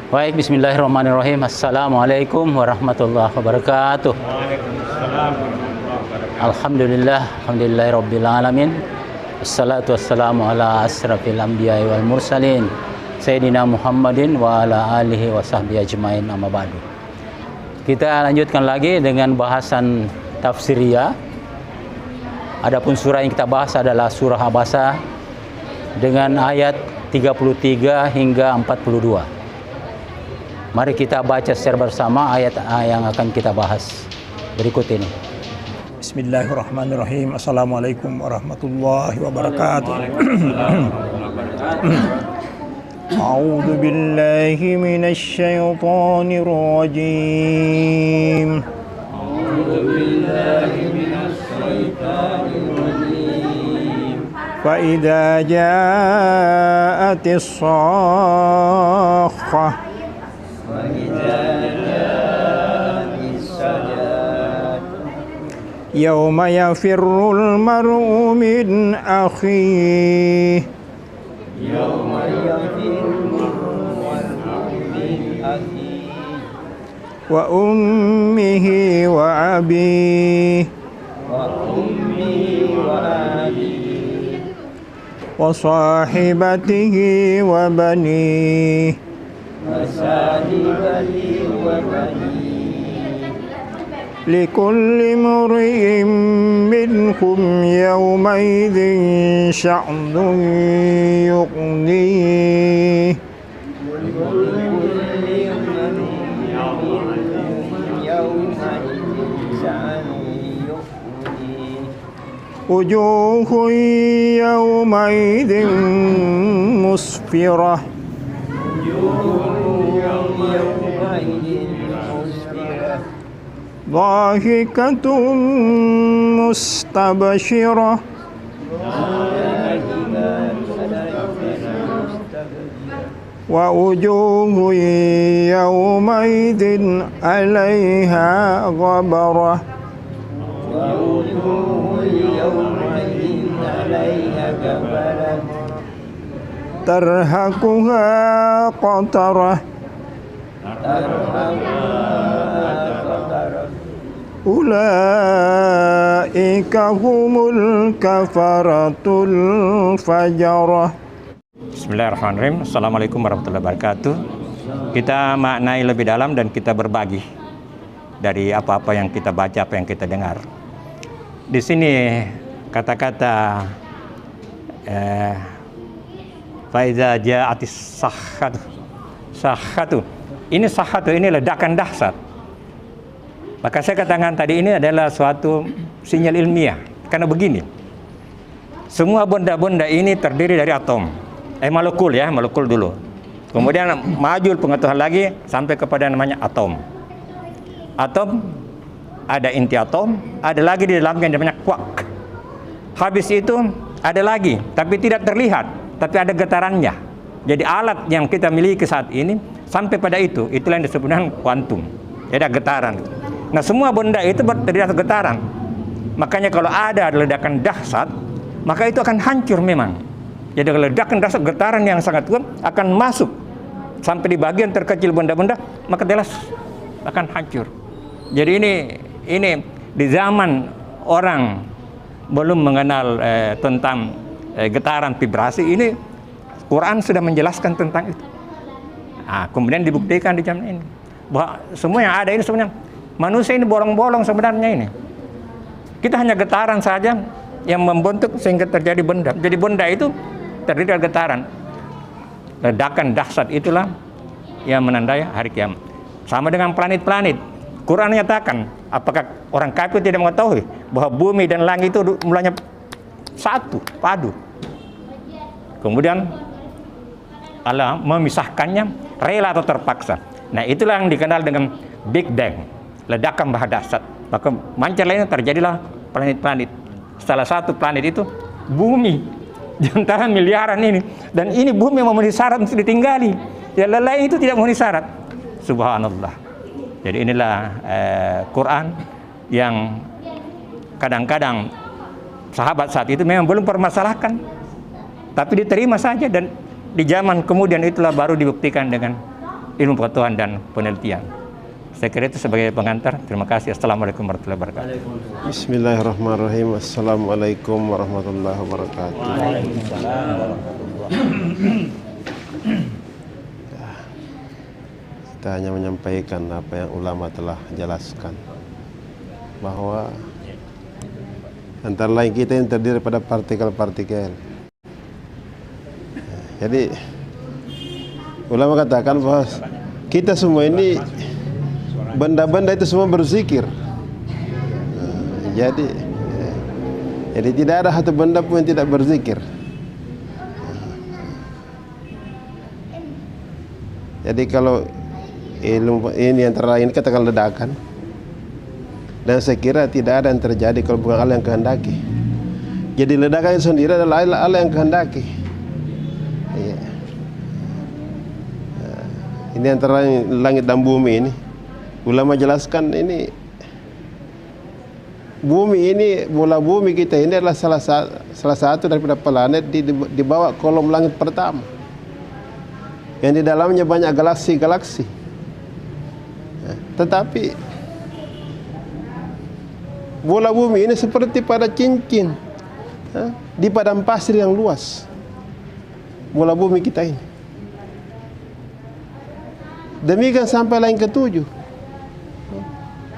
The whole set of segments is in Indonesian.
Baik, bismillahirrahmanirrahim. Assalamualaikum warahmatullahi wabarakatuh. Waalaikumsalam warahmatullahi wabarakatuh. Alhamdulillahirabbil alamin. Wassalatu wassalamu ala asrafil anbiya'i wal mursalin Sayyidina Muhammadin wa ala alihi wa sahbihi ajmain, amma ba'du. Kita lanjutkan lagi dengan bahasan tafsiriyah. Adapun surah yang kita bahas adalah surah Abasa dengan ayat 33 hingga 42. Mari kita baca secara bersama ayat yang akan kita bahas berikut ini. Bismillahirrahmanirrahim. Assalamualaikum warahmatullahi wabarakatuh. A'udzu billahi minasy syaithanir rajim. A'udzu billahi minasy syaithanir rajim. Fa idza ja'atis shakhah يوم يفر المرء من أخيه وأمه وأبيه وصاحبته وبنيه لكل امرئ منهم يومئذ شأن يغنيه وجوه يومئذ مسفرة ضاحكة مستبشرة ووجوه يومئذ عليها غبرة ترهقها قترة Ulaika humul kafaratul fajarah. Bismillahirrahmanirrahim. Assalamualaikum warahmatullahi wabarakatuh. Kita maknai lebih dalam dan kita berbagi dari apa-apa yang kita baca, apa yang kita dengar. Di sini kata-kata faiza ja'atis sahhatu. Ini sahhatu, ini ledakan dahsyat. Maka saya katakan tadi ini adalah suatu sinyal ilmiah. Karena begini, semua benda-benda ini terdiri dari atom. Molekul dulu. Kemudian maju pengetahuan lagi sampai kepada namanya atom. Atom, ada inti atom, ada lagi di dalamnya yang namanya quark. Habis itu ada lagi, tapi tidak terlihat, tapi ada getarannya. Jadi alat yang kita miliki saat ini, sampai pada itulah yang disebut dengan kuantum. Jadi ada getaran. Nah, semua benda itu terdiri atas getaran. Makanya kalau ada ledakan dahsyat, maka itu akan hancur memang. Jadi ledakan dahsyat, getaran yang sangat kuat akan masuk sampai di bagian terkecil benda-benda, maka jelas akan hancur. Jadi ini di zaman orang belum mengenal tentang getaran vibrasi, ini Quran sudah menjelaskan tentang itu. Nah, kemudian dibuktikan di zaman ini bahwa semua yang ada ini sebenarnya manusia ini bolong-bolong sebenarnya ini. Kita hanya getaran saja yang membentuk sehingga terjadi benda. Jadi benda itu terdiri dari getaran. Ledakan dahsyat itulah yang menandai hari kiamat. Sama dengan planet-planet. Quran nyatakan, apakah orang kafir tidak mengetahui bahwa bumi dan langit itu mulanya satu, padu. Kemudian Allah memisahkannya rela atau terpaksa. Nah, itulah yang dikenal dengan Big Bang. Ledakan dahsyat. Maka mancar lainnya terjadilah planet-planet. Salah satu planet itu bumi. Di antara miliaran ini. Dan ini bumi yang memenuhi syarat untuk ditinggali. Yang lain itu tidak memenuhi syarat. Subhanallah. Jadi inilah Quran yang kadang-kadang sahabat saat itu memang belum permasalahkan. Tapi diterima saja, dan di zaman kemudian itulah baru dibuktikan dengan ilmu pengetahuan dan penelitian. Saya kira itu sebagai pengantar. Terima kasih. Assalamualaikum warahmatullahi wabarakatuh. Bismillahirrahmanirrahim. Assalamualaikum warahmatullahi wabarakatuh. Kita hanya menyampaikan apa yang ulama telah jelaskan, bahwa antara lain kita yang terdiri pada partikel-partikel. Jadi ulama katakan bahwa kita semua ini, benda-benda itu semua berzikir. Jadi tidak ada satu benda pun yang tidak berzikir. Jadi kalau ilmu ini antara lain katakan ledakan, dan saya kira tidak ada yang terjadi kalau bukan Allah yang kehendaki. Jadi ledakan itu sendiri adalah Allah yang kehendaki. Ya. Ini antara langit dan bumi ini, ulama jelaskan ini, bumi ini, bola bumi kita ini adalah salah satu daripada planet di bawah kolom langit pertama, yang di dalamnya banyak galaksi-galaksi. Tetapi bola bumi ini seperti pada cincin di padang pasir yang luas. Bola bumi kita ini. Demikian sampai langit ketujuh.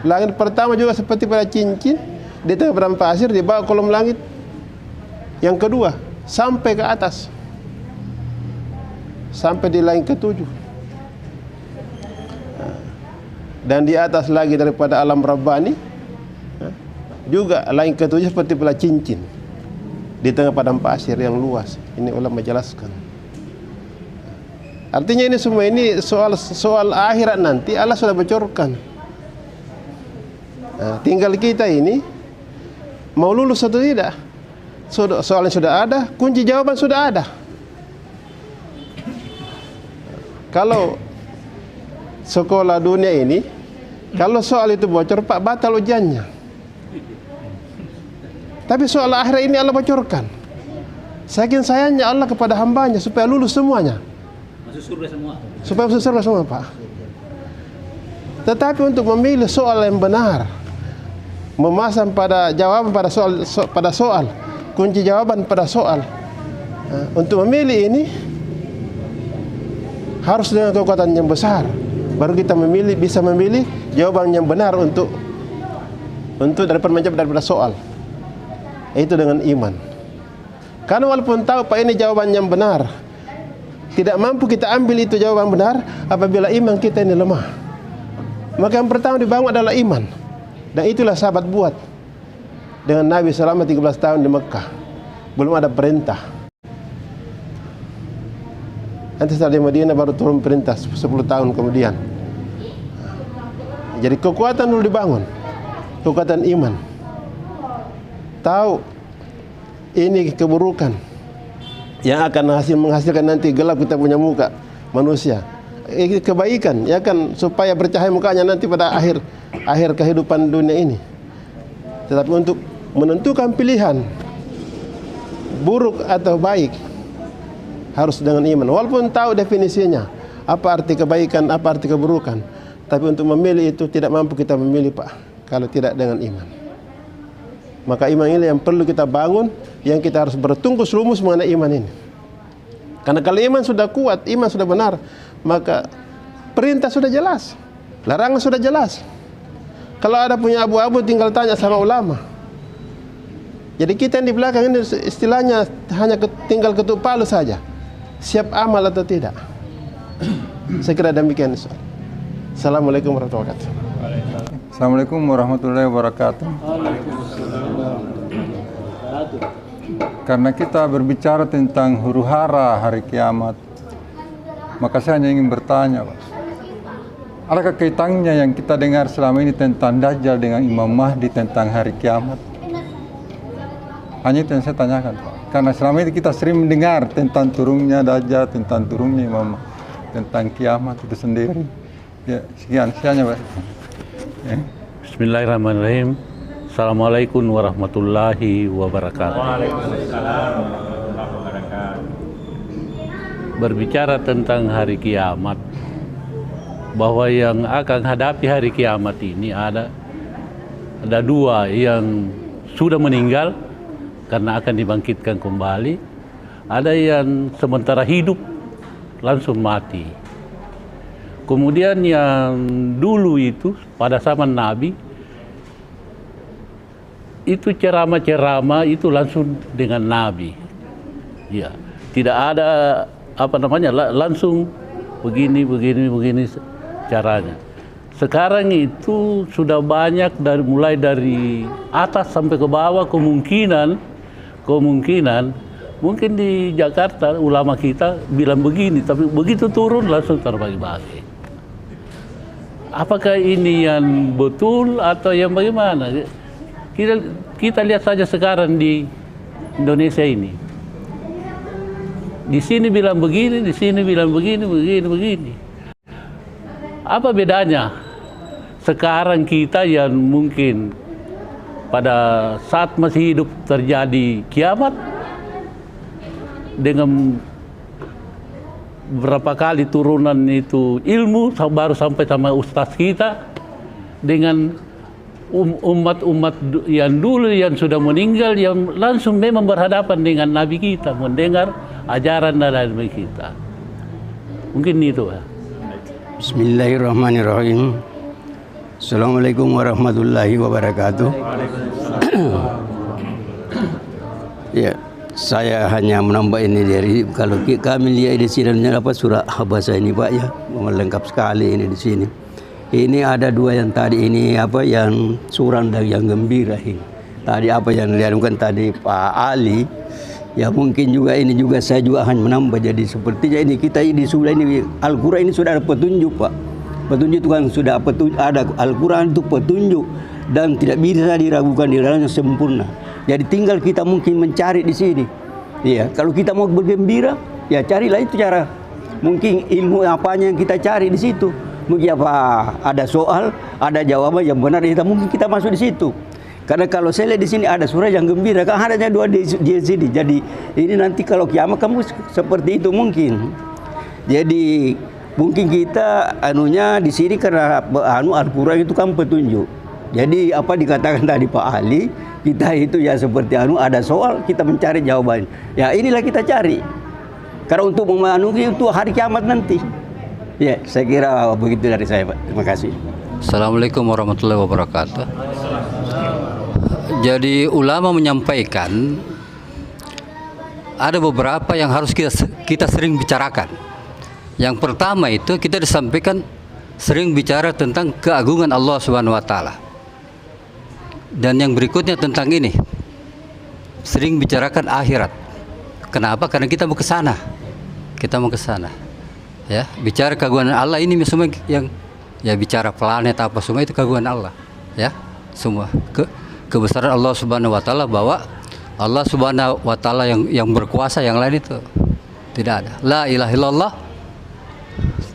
Langit pertama juga seperti pada cincin di tengah padang pasir di bawah kolom langit yang kedua sampai ke atas, sampai di langit ketujuh. Dan di atas lagi daripada alam Rabbani juga langit ketujuh seperti pada cincin di tengah padang pasir yang luas. Ini ulama menjelaskan. Artinya ini semua ini soal akhirat nanti Allah sudah bocorkan. Tinggal kita ini mau lulus atau tidak. Soalnya sudah ada, kunci jawaban sudah ada. Kalau sekolah dunia ini, kalau soal itu bocor, Pak, batal ujiannya. Tapi soal akhirat ini Allah bocorkan. Saking sayangnya Allah kepada hambanya supaya lulus semuanya. Masuk surga semua. Supaya masuk surga semua, Pak. Tetapi untuk memilih soal yang benar, memasang pada jawaban pada soal, kunci jawaban pada soal, untuk memilih ini harus dengan kekuatan yang besar. Baru kita bisa memilih jawaban yang benar untuk daripada soal. Itu dengan iman. Karena walaupun tahu Pak ini jawaban yang benar, tidak mampu kita ambil itu jawaban benar apabila iman kita ini lemah. Maka yang pertama dibangun adalah iman. Dan itulah sahabat buat dengan Nabi selama 13 tahun di Mekah. Belum ada perintah. Nanti setelah di Madinah baru turun perintah 10 tahun kemudian. Jadi kekuatan dulu dibangun. Kekuatan iman. Tahu ini keburukan yang akan menghasilkan nanti gelap kita punya muka manusia. Kebaikan ya kan, supaya bercahaya mukanya nanti pada akhir kehidupan dunia ini. Tetapi untuk menentukan pilihan buruk atau baik harus dengan iman. Walaupun tahu definisinya, apa arti kebaikan, apa arti keburukan, tapi untuk memilih itu tidak mampu kita memilih, Pak, kalau tidak dengan iman. Maka iman ini yang perlu kita bangun, yang kita harus bertungkus lumus mengenai iman ini. Karena kalau iman sudah kuat, iman sudah benar, maka perintah sudah jelas, larangan sudah jelas. Kalau ada punya abu-abu tinggal tanya sama ulama. Jadi kita yang di belakang ini istilahnya hanya tinggal ketuk palu saja, siap amal atau tidak. Saya kira demikian. Assalamualaikum warahmatullahi wabarakatuh. Assalamualaikum warahmatullahi wabarakatuh. Karena kita berbicara tentang huru hara hari kiamat, maka saya hanya ingin bertanya, Pak, adakah kaitannya yang kita dengar selama ini tentang Dajjal dengan Imam Mahdi tentang hari kiamat? Hanya itu yang saya tanyakan, Pak. Karena selama ini kita sering mendengar tentang turunnya Dajjal, tentang turunnya Imam Mahdi, tentang kiamat itu sendiri. Ya, sekian Pak. Ya. Bismillahirrahmanirrahim. Assalamualaikum warahmatullahi wabarakatuh. Waalaikumsalam warahmatullahi wabarakatuh. Berbicara tentang hari kiamat, bahwa yang akan hadapi hari kiamat ini ada dua, yang sudah meninggal karena akan dibangkitkan kembali, ada yang sementara hidup langsung mati. Kemudian yang dulu itu pada zaman Nabi itu ceramah-ceramah itu langsung dengan Nabi, ya, tidak ada langsung begini caranya. Sekarang itu sudah banyak mulai dari atas sampai ke bawah, kemungkinan mungkin di Jakarta ulama kita bilang begini, tapi begitu turun langsung terbagi-bagi. Apakah ini yang betul atau yang bagaimana? Kita lihat saja sekarang di Indonesia ini. Di sini bilang begini, di sini bilang begini. Apa bedanya? Sekarang kita yang mungkin pada saat masih hidup terjadi kiamat, dengan berapa kali turunan itu ilmu baru sampai sama ustaz kita, dengan umat-umat yang dulu yang sudah meninggal yang langsung memang berhadapan dengan Nabi kita, mendengar ajaran Nabi kita. Mungkin itu ya. Bismillahirrahmanirrahim. Assalamualaikum warahmatullahi wabarakatuh. Ya, saya hanya menambah ini dari kalau kami lihat di sini apa surah bahasa ini Pak ya, lengkap sekali ini di sini. Ini ada dua yang tadi ini apa yang suram dan yang gembira ini. Tadi apa yang dilakukan tadi Pak Ali, ya mungkin juga ini juga saya juga hanya menambah, jadi sepertinya ini kita ini sudah ini Al-Quran ini sudah ada petunjuk Pak. Petunjuk itu kan sudah ada, Al-Quran itu petunjuk dan tidak bisa diragukan, di dalamnya sempurna. Jadi tinggal kita mungkin mencari di sini. Iya, kalau kita mau bergembira, ya carilah itu cara. Mungkin ilmu apanya yang kita cari di situ. Mungkin apa ada soal, ada jawaban yang benar, mungkin kita masuk di situ. Karena kalau saya lihat di sini ada surah yang gembira, kan adanya dua di sini. Jadi ini nanti kalau kiamat kamu seperti itu mungkin. Jadi mungkin kita anunya di sini karena Al-Quran itu kan petunjuk. Jadi apa dikatakan tadi Pak Ali, kita itu ya seperti ada soal, kita mencari jawaban. Ya inilah kita cari. Karena untuk memenuhi itu hari kiamat nanti. Ya, saya kira begitu dari saya Pak. Terima kasih. Assalamualaikum warahmatullahi wabarakatuh. Jadi ulama menyampaikan ada beberapa yang harus kita sering bicarakan. Yang pertama itu kita disampaikan sering bicara tentang keagungan Allah Subhanahu wa taala. Dan yang berikutnya tentang ini, sering bicarakan akhirat. Kenapa? Karena kita mau ke sana. Kita mau ke sana. Ya, bicara keagungan Allah ini semua yang ya bicara planet apa semua itu keagungan Allah. Ya, semua kebesaran Allah Subhanahu wa taala, bahwa Allah Subhanahu wa taala yang berkuasa, yang lain itu tidak ada. La ilaha illallah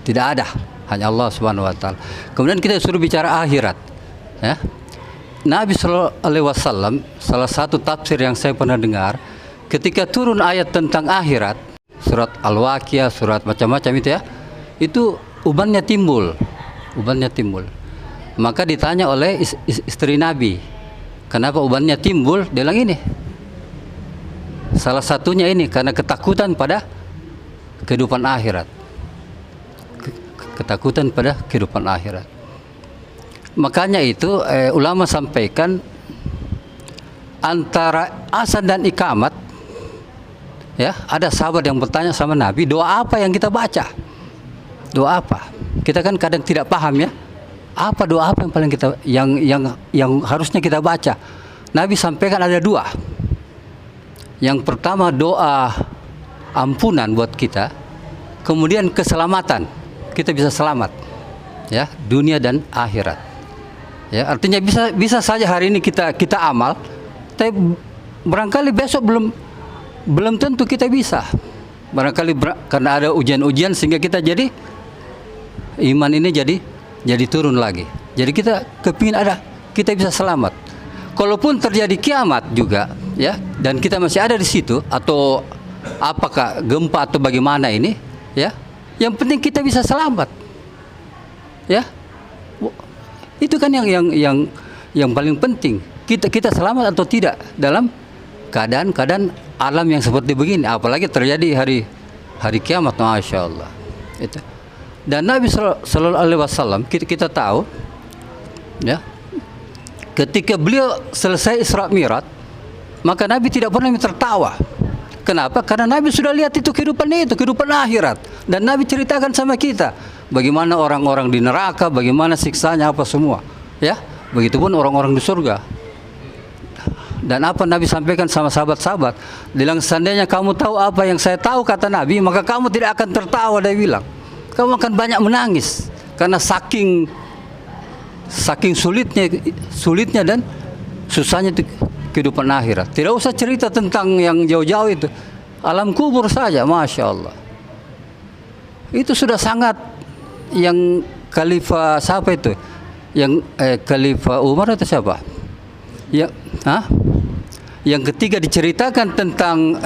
tidak ada, hanya Allah Subhanahu wa taala. Kemudian kita suruh bicara akhirat. Ya. Nabi sallallahu alaihi wasallam, salah satu tafsir yang saya pernah dengar, ketika turun ayat tentang akhirat, surat Al-Waqiah, surat macam-macam itu ya, itu ubannya timbul. Maka ditanya oleh istri Nabi, kenapa ubannya timbul? Dia bilang ini, salah satunya ini karena ketakutan pada kehidupan akhirat. Ketakutan pada kehidupan akhirat. Makanya itu ulama sampaikan antara azan dan iqamat, ya, ada sahabat yang bertanya sama Nabi, doa apa yang kita baca? Doa apa? Kita kan kadang tidak paham ya. Apa doa apa yang paling kita yang harusnya kita baca? Nabi sampaikan ada dua. Yang pertama doa ampunan buat kita, kemudian keselamatan. Kita bisa selamat, ya, dunia dan akhirat. Ya, artinya bisa saja hari ini kita amal, tapi barangkali besok belum tentu kita bisa. Barangkali karena ada ujian-ujian sehingga kita jadi iman ini jadi turun lagi. Jadi kita kepingin kita bisa selamat. Kalaupun terjadi kiamat juga, ya, dan kita masih ada di situ, atau apakah gempa atau bagaimana ini, ya, yang penting kita bisa selamat. Ya, itu kan yang paling penting. Kita selamat atau tidak dalam keadaan alam yang seperti begini, apalagi terjadi hari kiamat, masya Allah. Itu. Dan Nabi Sallallahu Alaihi Wasallam kita tahu, ya, ketika beliau selesai Isra Mi'raj, maka Nabi tidak pernah tertawa. Kenapa? Karena Nabi sudah lihat itu kehidupan akhirat, dan Nabi ceritakan sama kita bagaimana orang-orang di neraka, bagaimana siksanya, apa semua. Ya, begitupun orang-orang di surga. Dan apa Nabi sampaikan sama sahabat-sahabat, bilang seandainya kamu tahu apa yang saya tahu, kata Nabi, maka kamu tidak akan tertawa. Dia bilang, kamu akan banyak menangis karena saking sulitnya dan susahnya itu kehidupan akhirat. Tidak usah cerita tentang yang jauh-jauh itu, alam kubur saja, masya Allah. Itu sudah sangat, yang Khalifah siapa itu? Yang Khalifah Umar atau siapa? Yang ketiga diceritakan tentang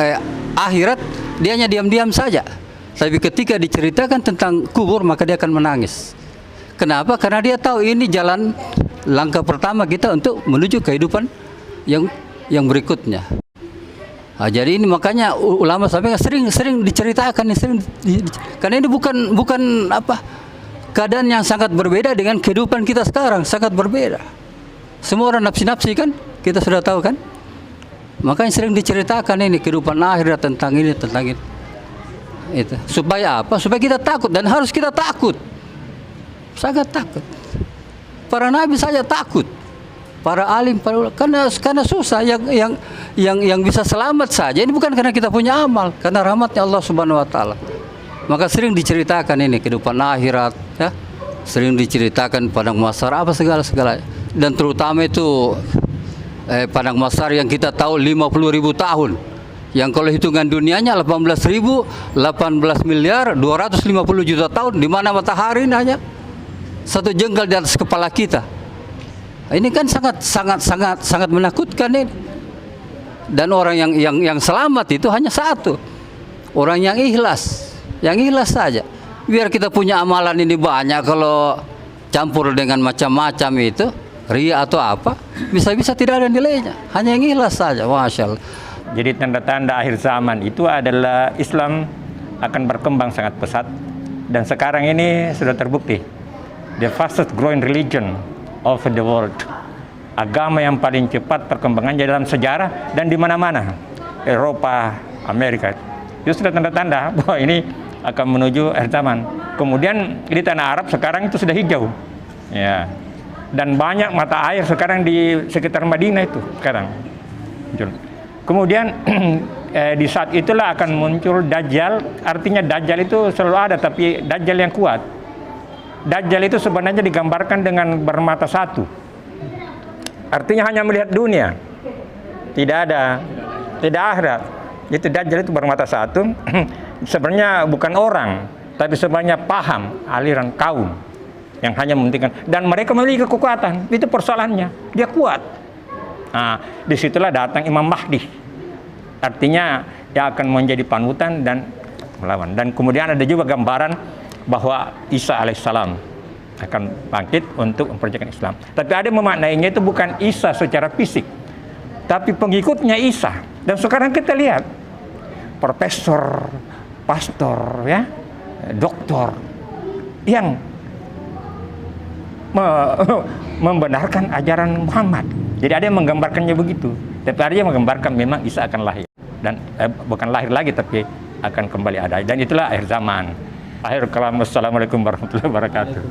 akhirat, dia hanya diam-diam saja. Tapi ketika diceritakan tentang kubur, maka dia akan menangis. Kenapa? Karena dia tahu ini jalan langkah pertama kita untuk menuju kehidupan yang berikutnya. Nah, jadi ini makanya ulama sampai sering diceritakan, karena ini bukan keadaan yang sangat berbeda dengan kehidupan kita sekarang, sangat berbeda. Semua orang nafsi-nafsi kan, kita sudah tahu kan. Makanya sering diceritakan ini kehidupan akhirat, tentang ini, tentang itu. Supaya apa? Supaya kita takut, dan harus kita takut. Sangat takut. Para nabi saja takut. Para alim, karena susah. Yang bisa selamat saja ini bukan karena kita punya amal, karena rahmatnya Allah Subhanahu Wa Taala. Maka sering diceritakan ini kehidupan akhirat, ya. Sering diceritakan padang mahsyar, apa segala. Dan terutama itu padang mahsyar yang kita tahu 50.000 tahun. Yang kalau hitungan dunianya 18 miliar 250 juta tahun, di mana matahari hanya satu jengkal di atas kepala kita. Ini kan sangat menakutkan ini. Dan orang yang selamat itu hanya satu, orang yang ikhlas saja. Biar kita punya amalan ini banyak, kalau campur dengan macam-macam itu, ria atau apa, bisa-bisa tidak ada nilainya. Hanya yang ikhlas saja, masya Allah. Jadi tanda-tanda akhir zaman itu adalah Islam akan berkembang sangat pesat, dan sekarang ini sudah terbukti the fastest growing religion of the world, agama yang paling cepat perkembangannya dalam sejarah dan di mana-mana, Eropa, Amerika. Itu sudah tanda-tanda bahwa ini akan menuju akhir zaman. Kemudian di tanah Arab sekarang itu sudah hijau, ya, dan banyak mata air sekarang di sekitar Madinah itu sekarang. Kemudian di saat itulah akan muncul Dajjal. Artinya Dajjal itu selalu ada, tapi Dajjal yang kuat. Dajjal itu sebenarnya digambarkan dengan bermata satu. Artinya hanya melihat dunia, tidak akhirat. Itu Dajjal itu bermata satu. Sebenarnya bukan orang, tapi sebenarnya paham aliran kaum yang hanya mementingkan, dan mereka memiliki kekuatan. Itu persoalannya, dia kuat. Nah, disitulah datang Imam Mahdi. Artinya dia akan menjadi panutan dan melawan. Dan kemudian ada juga gambaran bahwa Isa alaihissalam akan bangkit untuk memperjuangkan Islam. Tapi ada memaknainya itu bukan Isa secara fisik, tapi pengikutnya Isa. Dan sekarang kita lihat profesor, pastor, ya, doktor yang membenarkan ajaran Muhammad. Jadi ada yang menggambarkannya begitu, tapi ada yang menggambarkan memang Isa akan lahir, dan bukan lahir lagi, tapi akan kembali ada. Dan itulah akhir zaman. Akhir kalam. Wassalamualaikum warahmatullahi wabarakatuh.